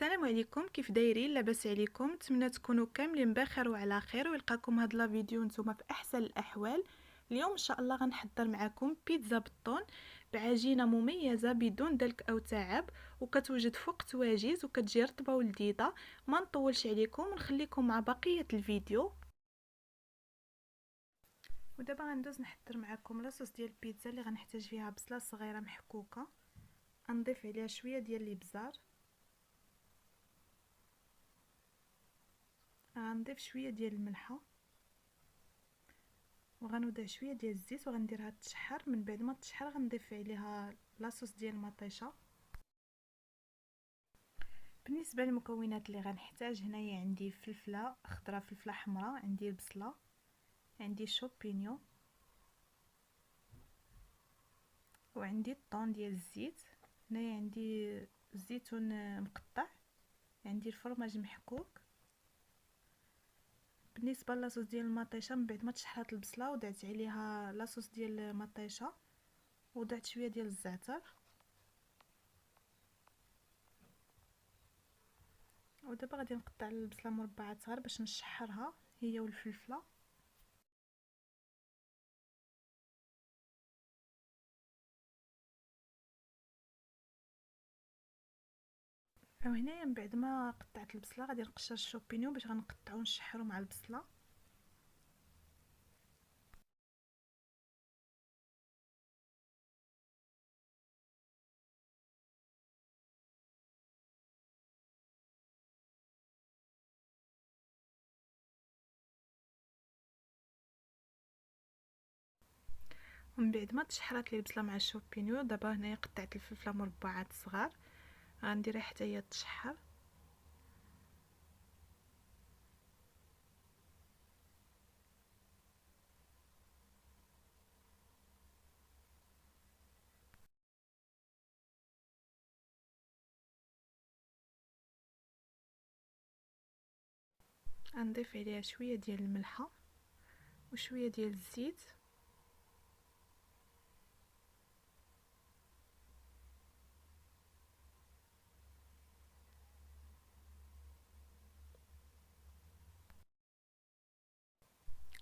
السلام عليكم، كيف دايرين؟ لاباس عليكم؟ نتمنى تكونوا كاملين بخير وعلى خير ويلقاكم هاد لا فيديو نتوما في احسن الاحوال. اليوم ان شاء الله غنحضر معكم بيتزا بالطون بعجينه مميزه بدون دلك او تعب، وكتوجد في وقت واجز وكتجي رطبه ولذيذه. ما نطولش عليكم ونخليكم مع بقيه الفيديو. ودابا غندوز نحضر معكم لاصوص ديال البيتزا اللي غنحتاج فيها بصله صغيره محكوكه، غنضيف عليها شويه ديال الابزار، غنضيف شويه ديال الملحه، وغنوضع شويه ديال الزيت وغنديرها تشحر. من بعد ما تشحر غنضيف عليها لاصوص ديال المطيشه. بالنسبه للمكونات اللي غنحتاج، هنايا عندي فلفله خضراء، فلفله حمراء، عندي البصله، عندي شوبينيو، وعندي الطون ديال الزيت. هنايا عندي الزيتون مقطع، عندي الفرماج محكوك. بالنسبه لاصوص ديال المطيشه، من بعد ما تشحرات البصله وضعت عليها لاصوص ديال المطيشه، وضعت شويه ديال الزعتر، ودابا غادي نقطع البصله مربعات صغار باش نشحرها هي والفلفله. وهنايا من بعد ما قطعت البصله غادي نقشر الشوبينيو باش غنقطعو ونشحرو مع البصله. ومن بعد ما تشحرات لي البصله مع الشوبينيو، دابا هنايا قطعت الفلفله مربعات صغار، غنديرها حتى هي تشحر. غنضيف عليها شويه ديال الملحه وشويه ديال الزيت،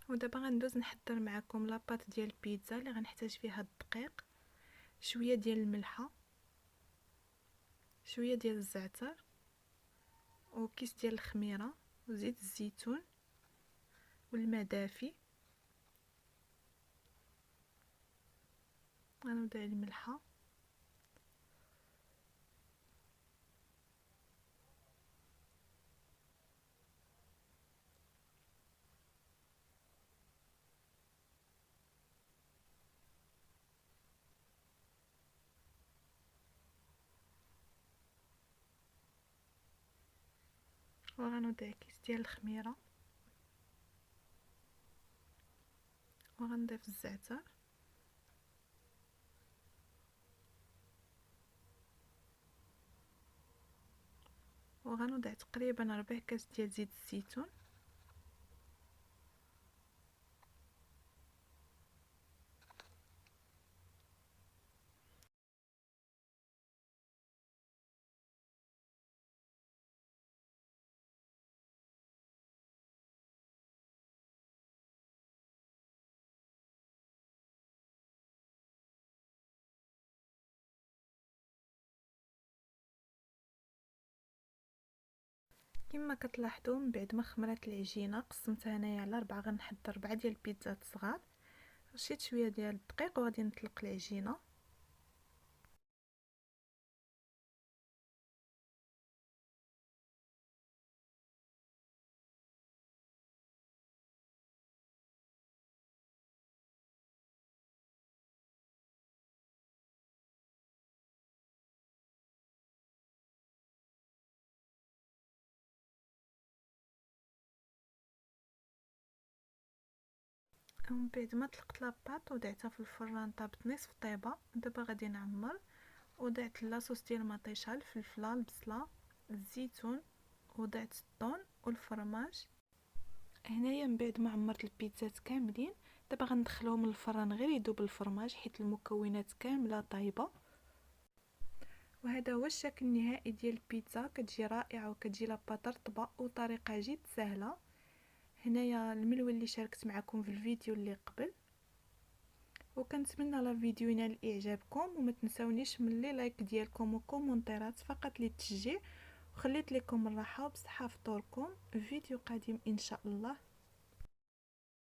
ودابا غندوز نحضر معكم لاباط ديال البيتزا اللي غنحتاج فيها الدقيق، شويه ديال الملحه، شويه ديال الزعتر، وكيس ديال الخميره، وزيت الزيتون، والماء دافي. غنوضع الملحه، وغنوضع كيس ديال الخميره، وغنضيف الزعتر، وغنوضع تقريبا 4 كاس ديال زيت الزيتون. كما كتلاحظوا، من بعد ما خمرات العجينه قسمتها هنايا على 4، غنحضر 4 ديال البيتزات صغار. رشيت شويه ديال الدقيق وغادي نطلق العجينه. ومن بعد ما طلقت لاباط وضعتها في الفران طابت نصف طيبه. دابا غادي نعمر، وضعت لاصوص ديال المطيشه، الفلفله، البصله، الزيتون، وضعت الطون والفرماج. هنايا من بعد ما عمرت البيتزات كاملين، دابا غندخلهم للفران غير يذوب الفرماج حيت المكونات كامله طايبه. وهذا هو الشكل النهائي ديال البيتزا. كتجي رائعه وكتجي لاباط رطبه وطريقه جد سهله. هنايا الملون اللي شاركت معكم في الفيديو اللي قبل، وكنتمنى لا فيديو ينال اعجابكم، وما تنسونيش من لي لايك ديالكم وكومونتيرات فقط للتشجيع، وخليت لكم الراحه وبصحه فطوركم. فيديو قادم ان شاء الله.